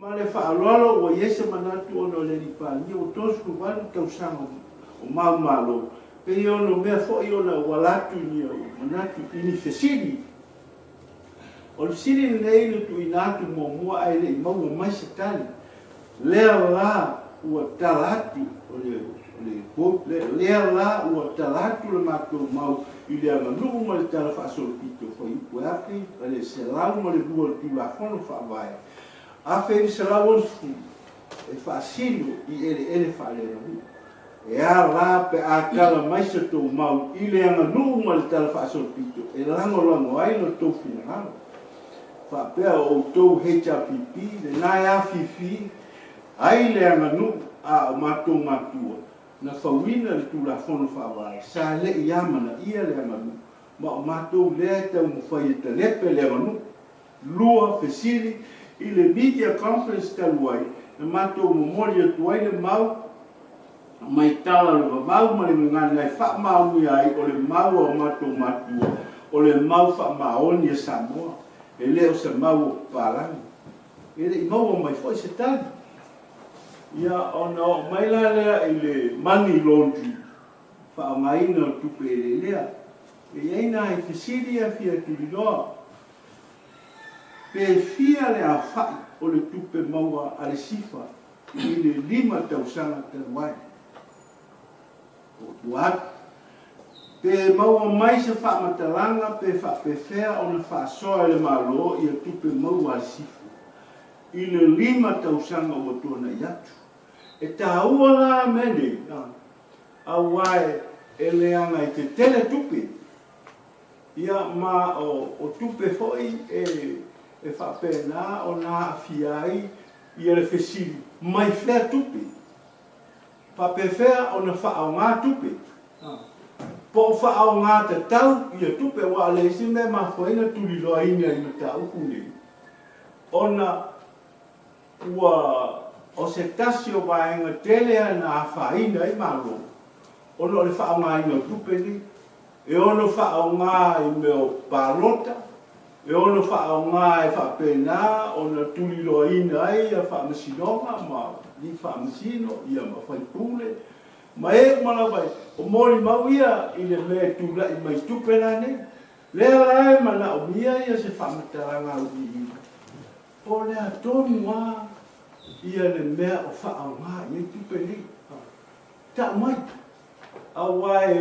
ma le whaalolo o iese manatu ono le ni pāni o tosu walu tausanga o maumalo pe i ono mea fo i ona walatu ni o manatu ini fesiri o le siri nei le tu inatu mo mua ai le i maua mai se tani lea la ua talatu o le lea la ua talatu le mātou mau i le amanuku ma le tala whaasolopito fo i puapi le se lau ma le bua le tulafono whaavai a fe se lau o fu e whaasilo i ele whaalera e a la pe a kala mai se tō mau i le amanuku ma le tala whaasolopito e lango ai no tō finangalo whaapea o tō HRPP le nai a fifi ai le amanuku a o mātou mātua na fawina le tulafono whaavai sa le i amana ia le amanu ma o mātou lea tau mawhai e talepe le amanu lua fesiri i le media conference taluai na mātou momori atu ai le mau mai tala le vavau ma le ngana e whaamaoni ai o le mau o mātou mātua o le mau whaamaoni e Samoa e leo se mau o Pālangi e le i mau o mai fwoi se tani ia ona mai la lea i le money laundry whaangaina o tupe e le lea e eina e fesiri a fia tiriloa pe fia le a whai o le tupe maua a le sifa i le 5 tausanga tanuai o tuat pe maua mai se whaamatalanga pe whaapewhea o na whaasoa le malo i a tupe maua a le sifa i le 5 tausanga o tuana i atu e tāua la mene a wae e leanga i te tele tupe ia ma o tupe foi e whapena o nā awhiai i le whesiri mai whea tupe whapewhea o na whaao ngā tupe po whaao ngā te tau i a tupe wa le isi me ma whaina tuli loa ina i ta ukune ona ua o se tasi o waenga telea na whaina i malo. Ono le whao ngā ina tupe ni, e ono whao ngā i meo pārota, e ono whao ngā e whapena, ono tuli loa ina ai a whaamasinonga, ma ni whaamasino, ia ma whaipule. Ma e mana vai, o mori mau ia i le mea tula i mai tupe nane, lea lai mana o mia ia se whaamataranga ui ina. O lea tonu wā, ia le mea o whaau ngā i tupe ni. Ta mai. A wai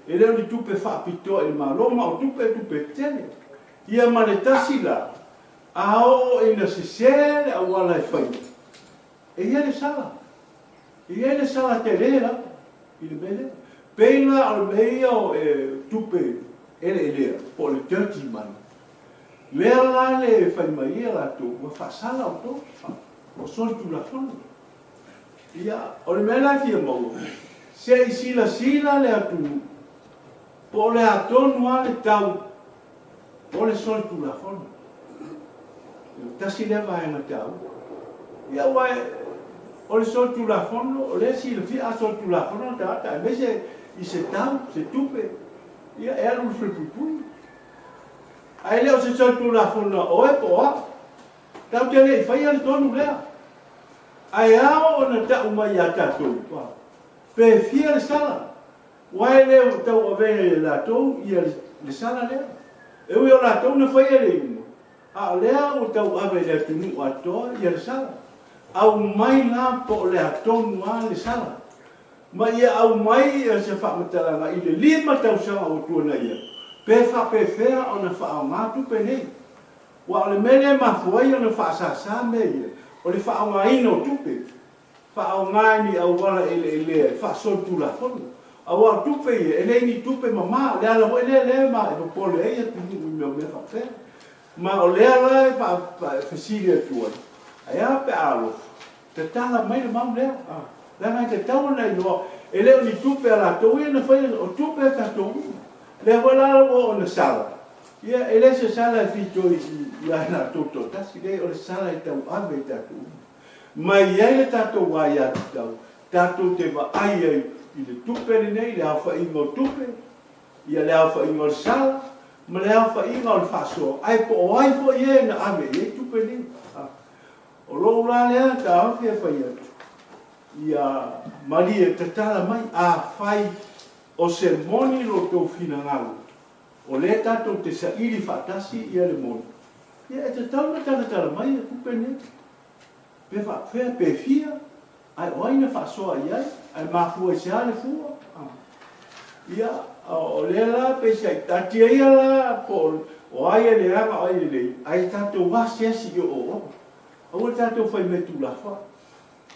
e leo ni tupe whaapitoa i maroma o tupe tene. Ia mane tasila. A o ina se sere a wala e whai. E ia le sala. E ia le sala te lea. I le mele. Peina o meia o tupe ele lea. Po le dirty man. Lea la le whai mai ia la tō. Wa whaasala o tō. O soli tu la fono. Ia, o le mea lai fia mau. Se i sila le atu. Po le atonu a le tau. O le soli tu la fono. Tasi le vaenga tau. Ia wai, o le soli tu la fono, o le sila fia a soli tu la fono ta e mese i se tau, se tupe. Ia, e alu frepupui. Ai leo se soli tu la fono o e po a. Tau tele i whaia le tonu lea. Ai ao o na tau mai a tātou. Pe fia le sala. Wai leo tau a vene le lātou i le sala lea. E ui o lātou na whaia le ino. A lea o tau ave le tunu o atoa i le sala. Au mai la po le atonu a le sala. Ma ia au mai e se whaamatalanga i le 5 tausanga o tuana ia. Pe whapewhea o na whaamatu pe nei. Wa o le mele mafuai o na whaasasa me ia. O le whaonga ino tupe. Whaonga ni au wala ele whaasotu la fono. Au au tupe ia, ele ni tupe mama, le ala ho ele ma, e pole eia tunu i mea mea whapea. Ma o le ala e whasiri atua. Aia pe alo. Te tala mai le mau lea. Lea ngai te tau nei noa. E leo ni tupe ala tau ia na whaia, o tupe e katou. Lea wala o na sala. Ia, ele se sala e fito i ana toto. Tasi lei o le sala i tau ave i tatou. Mai iai le tatou wai atu tau. Tatou te wa ai ai i le tupe ni nei, le hawha ingo tupe. Ia le hawha ingo le sala. Ma le hawha ingo le whasoa. Ai po o ai fo ie na ave i tupe ni. O lo la le ta fe fa ia mali e tatala mai a fai o se moni lo to finangalo. O le tato te sa iri fatasi ia le moni. Ia e te tau na tatala mai e kupene. Pe fa fe pe fia ai oina fa soa ia ai mafua se ale fua. Ia o le la pe sai tatia ia la por o ai le anga ai le ai tato wasi si o. O tato fai metu la fa.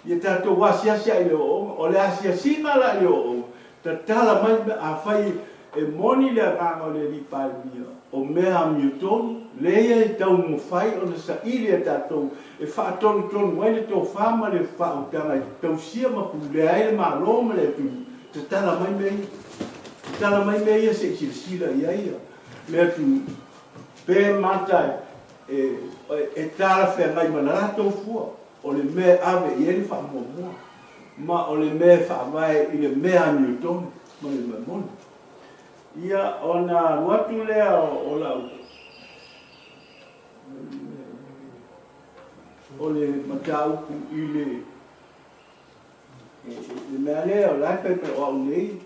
Ia tato wasi ai le o le asia sima la le o. Tatala mai a fai e moni le anga le li palmia. O mea miuton leia e tau mo fai o na sa ili e tato e fa ton ton wai to fama le fa o tanga tau sia ma pu le ai ma lo ma le tu. Tatala mai me tala mai me ia se sila ia le tu pe mata e tala fe mai mana to fu o le me ave ia ni fa mo ma o le me fa vai i le me a Newton ma le mon ia ona watu le o la o le matau ku i le me ale o la pe o nei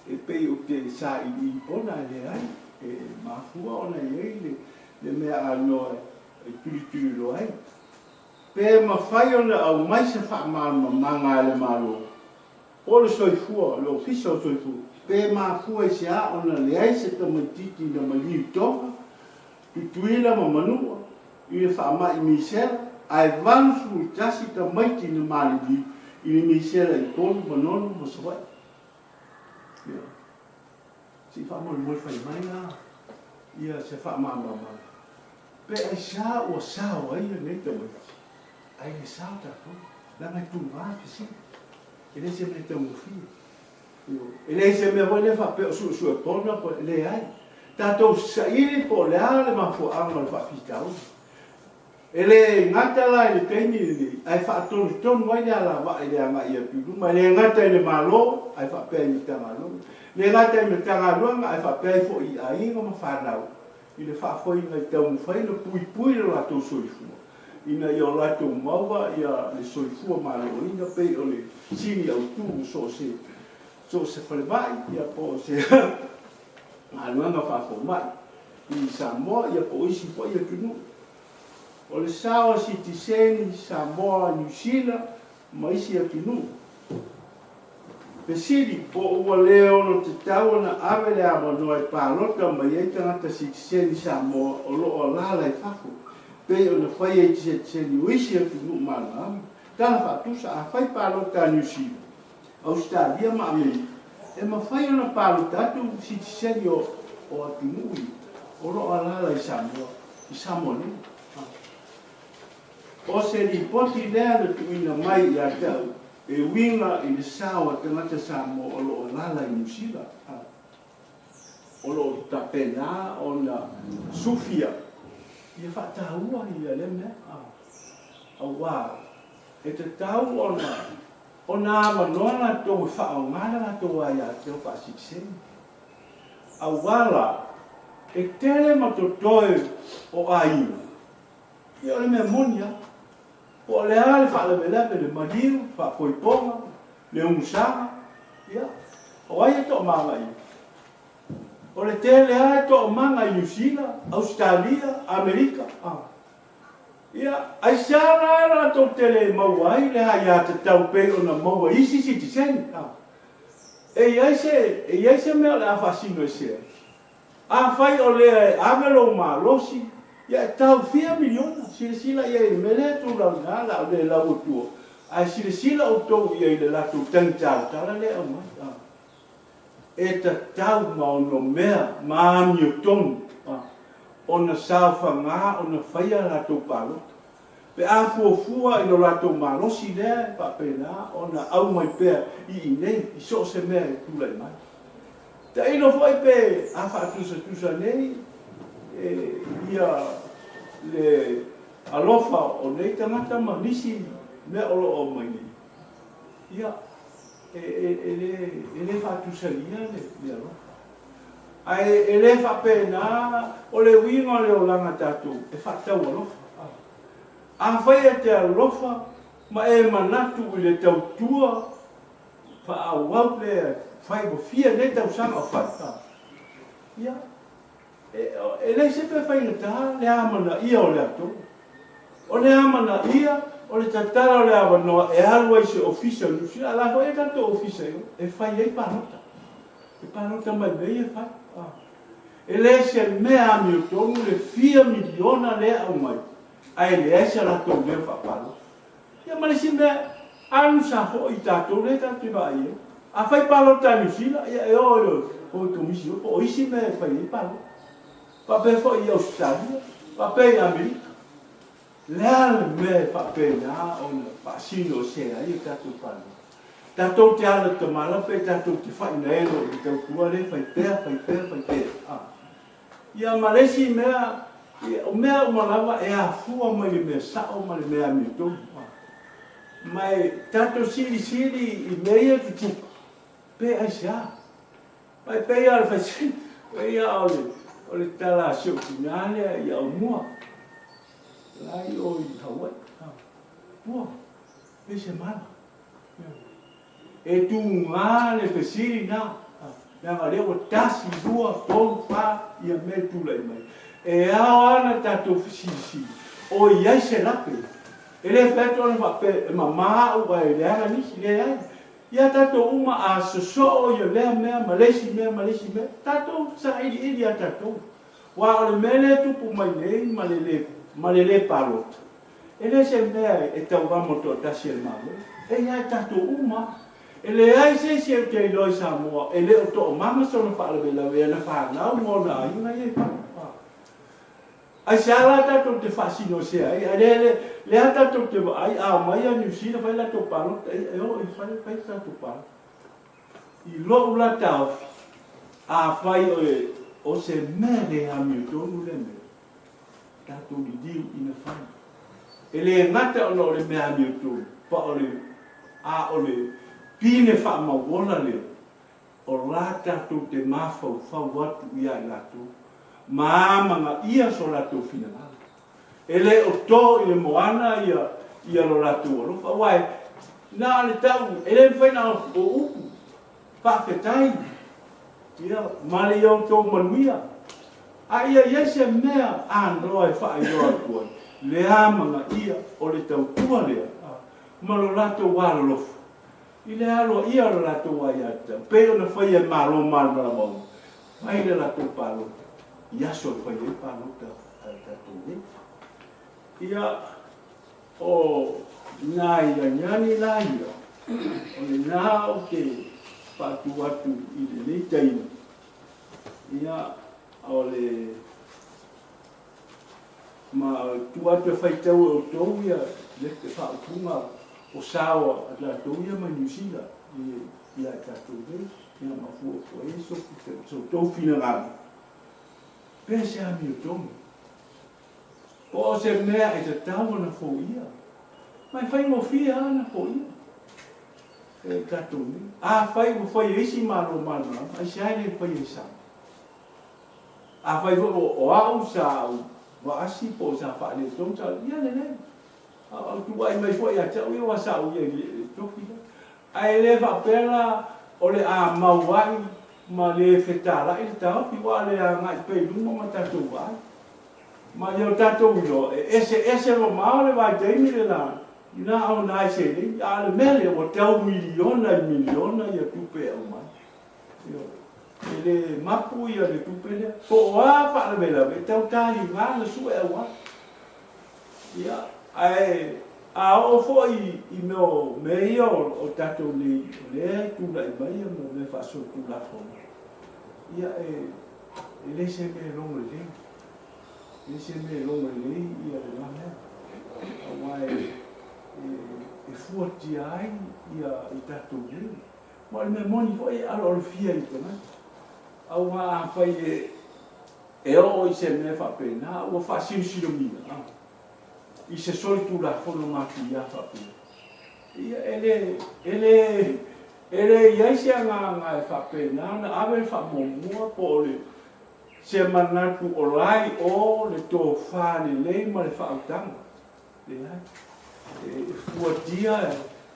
e pe o te sa i ona le ai e mafua ona i le mea ano e tuli lo ai pe ma fai ona au mai se fa manga le malo o le soifua lo fiso soifua pe mafua i se a ona le ai se tamatiti na mali tonga tutuila ma manua i le fa mai misera ai vansu tasi tamaiti na mali i le misera i tonu manono ma sawai si fa mo fai mai na ia se fa mama pe ai sa o sa o ai ne te mo ai ne sa ta ko la mai tu va si ele se me te mo fi ele se me vole fa pe su pona po le ai ta to sa ile po le ale ma fu anga fa fitau ele ngata la ile teni ai fa ton wai la va ile anga ia pu ma le ngata ile malo ai fa pe ni ta malo le ngata me tanga luanga ai fa pe fo i ai ngo ma fa lau i le fa fo i ngai tau fai le pui le la to soifu ina i o la to maua ia le soifu ma le oina pe o le sini au tu so se fale mai ia po se ma luanga fa fo mai i Samoa ia po isi po ia tunu o le sao si tiseni Samoa New Zealand ma isi ia tunu pesiri po ua leo no te tau na ave le amano e palota ma iei tangata si tiseni Samoa o lo o lala e fafu pe o na fai e tiseni uisi e tunu mana ami tana fatusa a fai palota New Zealand Australia ma Amerika e ma fai o na palota atu si tiseni o atunui o lo o lala i Samoa ni o se li poti lea na tuina mai i a tau e winga i le sawa tangata Samoa o lo lala i New Zealand o lo tapena o na sufia ia whataua i a leme awa e te tau o na manona tō e whaau ngana tō ai a teo whaasikseni awala e tere matotoe o aina ia o le mea monia o le ale whaalemeleme le maniu, whapoiponga, le umusanga, ia. O ai e toa manga i. O le tele ai toa manga i New Zealand, Australia, Amerika. Ia, ai sara ara tau tele maua ai, le hai a te tau pe o na maua isi si tiseni. E iai se mea le a whasino e sea. A whai o le amelo ma losi, ia tau 4 miliona sila ia i mele tu la ngala le la utu ai sila utu ia i le la tu tangtau tala le o mai e ta tau ma no mea ma Newton ona safa nga ona faia la tu palo pe a fua i lo la tu malo si le pa pena ona au mai pe i nei i so se mea tu le mai ta ino foi pe a fa tu sa nei ia le alofa o nei tangata ma nisi me olo o mai ia ele fatu salia le alofa ai ele fa pena o le winga le o langa tatu e fatau alofa a whaia te alofa, ma e manatu i le tautua, pa a wau le whai mo fia ne tau sanga o whai. Ia, e le sepe whai na taha, le amana ia o le ato. O le amana ia, o le tatara o le awanoa, e alua i se ofisa nusi, ala hoi e tato ofisa io, e whai ei panota. E panota mai mei e whai. E le se mea ami o tonu, le 4 miliona le au mai. Ai le ese la tau le whapalo. Ia ma le si mea, anu sa ho i tato le tato i vai e. A whai palo tanu sila, ia e o i komisi o, o isi mea e whai ei palo. Pa pe fo i Australia, pa pe i Amerika. Lea le mea e whape na, o na whaasino se ai e tato palo. Tato te ala te malape, tato te whai na ero i tau kua le, whai pea. Ia malesi mea, o mea o malawa e a fua mai le mea sao mai le mea mito. Mai tato siri i mea ki tuka. Pe ai sea. Mai pe ia le whaisi, pe ia o le tala sio ki ngālea ia o mua. Lai o i Hawaii. Pua, pe se mana. E tu ngā le whaisiri nā. Nā leo o tasi rua tonu wha ia me tūlai mai. E ao ana tatou whisirisi. O iai se lape. E le whaeto ana whape e mamā ua e leanga nisi le ai. Ia tatou uma a soso o ia lea mea malesi mea. Tatou sa iri a tatou. Wa o le mele tupu mai nei malele palota. E le se mea e tau wamoto tasi e mawe. E ia tatou uma. E le ai se o te iloi Samoa, e le o to o mama sona whaalawela na whanau mo na inga e whanau. Ai se ala tatou te whaasino se ai, le a tatou te ai a mai a New Zealand whai la to palo, e o i whai tatou palo. I lo ula tauwhi, a whai o se mea le hami o tonu le mea, tatou li diu ina whai. E le ngata o no le mea hami o tonu, pa o le pine wha mawona leo, o la tatou te mawhau watu ia i latou, maamanga ia so latou finangala. E le o tō i le moana ia lo latou alofa. Wai, nā le tau, e le whaina o upu, whawhetai, ia, male iau tō manuia. A ia se mea anroa e whaairoa tuai, le amanga ia o le tau tua lea, ma lo latou wala lofa. I le alo ia o latou ai ata. Peo na whai e malo mau. Mai le latou palo. Ia so whai e palo tatou e. Ia o nā ia nyani la ia. O le nā o te patu atu i le nei taina. Ia o le ma tu atu e whai tau o tau ia le te whaupunga o sawa a tatou ia mai New Zealand ia tatou nei ia mafua o e so tau finangala pe se ami o tomu po o se mea e te tau na fo ia mai whai mo fia ana fo ia e tatou nei a whai mo whai eisi malo ai se aile whai eisa a whai o au sa wa asi po sa whaale tong sa ia le nei au tu ai mai foi a tau ia wasa u ia toki ai le va pela o le a mauai ma le fetala il tau pi wa le a ngai pe lu ma tatu vai ma yo tatu lo ese lo ma le vai dei mi le la ina au nai se le a le mele o tau miliona ia tu pe au mai yo ele mapu ia le tu pe le po wa pa le bela tau tali va le su e wa ia ai a o foi I no meio o tatou le tu la mai mo le fa so tu la fo ia le se me longo le ia le mame ai e fuati ai ia I tatou le mo le moni foi alo fia I tona au a fai e o I se me fa pena o fa silo mina I se soli tu la fono maki ia fapu. Ia ele ia se nga e fape na ave fa momua po le se manatu o lai o le to fa le ma le fa utanga. Fua dia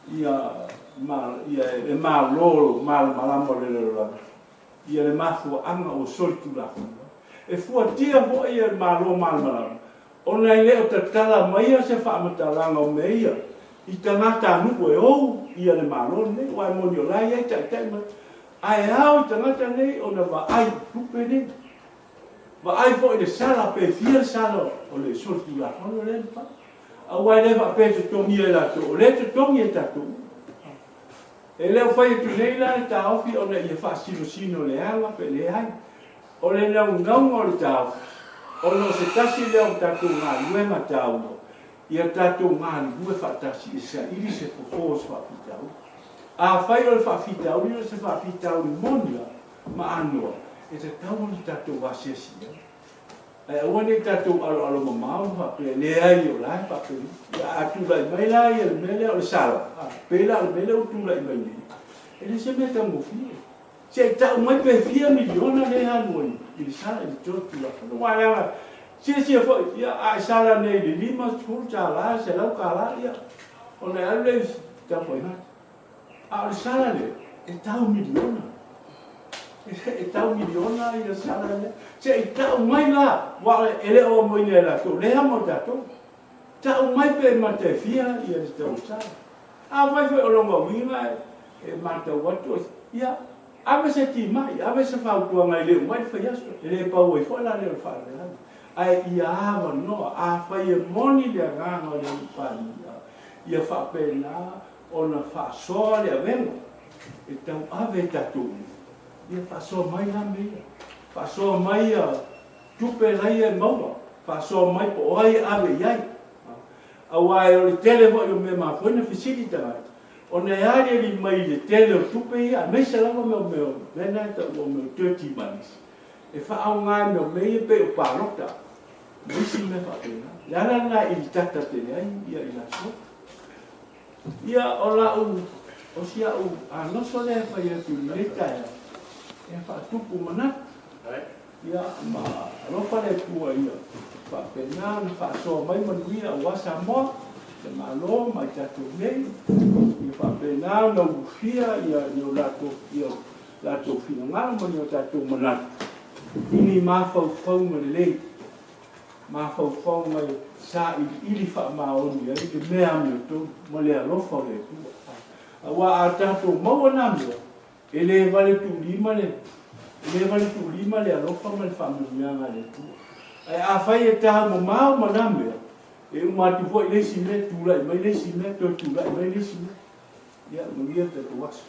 ia malolo malamo le ia le mafua anga o soltu la fua dia ho ia malo malamo ona ile o tatala mai se fa matalanga o meia I tangata nuku e ou ia le malo nei wa mo ni la ia tai mai ai au tangata nei ona va ai tupe nei va ai fo ile sala pe fia sala o le soltu la ono le pa Awai le va pe to mi la to le to mi ta to e le fai tu le la ta ofi ona ia fa sino le ala pe le ai o le na o le ta o no se tasi le o ta to nga lue ma ta o ia ta to nga lue fa tasi sa ili se po fa fita a fai o fa fita o se fa fita o monia ma ano e se ta o ta to va se Wani tatou alo mamau fa pe le ai o la fa pe ya atu lai mai la ia le mele o sala pe la le mele o tu lai mai ni ele se meta mo fi se ta mai pe fia miliona le hanoi il sala il tu la no wala se fo ya a sala nei le lima tu ja la se la ka la ya ona ale ta foi na a sala le e ta miliona e tau miliona I le sala le se e tau mai la wa ele o mo ile la to le amo tato tau mai pe ma te fia I le tau sala a mai fe o longa winga e ma te watu ia ave se ti mai ave se fa tu ngai le mai fe yaso ele pa o fo la le fa le ai ia ava no a fa e moni le ga no le pa ia fa pe na ona fa so le vengo e tau ave tato ia faso mai la mea faso mai tupe lai e maua faso mai po ai ave iai awai o le tele mo yo me ma foi na facilita ona ia li mai le tele o tupe ia me se lava me vena ta o me 30 months e fa au ngai me pe o parota misi me fa pena la na il tata te ai ia ila so ia ola o sia a no so le fa ia tu le tai e fa tupu mana ia ma lo fa le tua ia fa pena fa so mai manuia wasa mo le malo mai tatu nei i fa pena no fia ia yo lato fina ngalo mo yo tatu mana ini ma fa mo le ma fa mai sa ili fa ma on ia i me am to mo le lo fa le tua wa tatu mo na mo ele vale tu lima le alofa ma le whaamianga le tu ai a whai e taha mo mao maname e umati fo I le si me tūra I mai le si me tūra I mai le si me ia mungia te tu wasu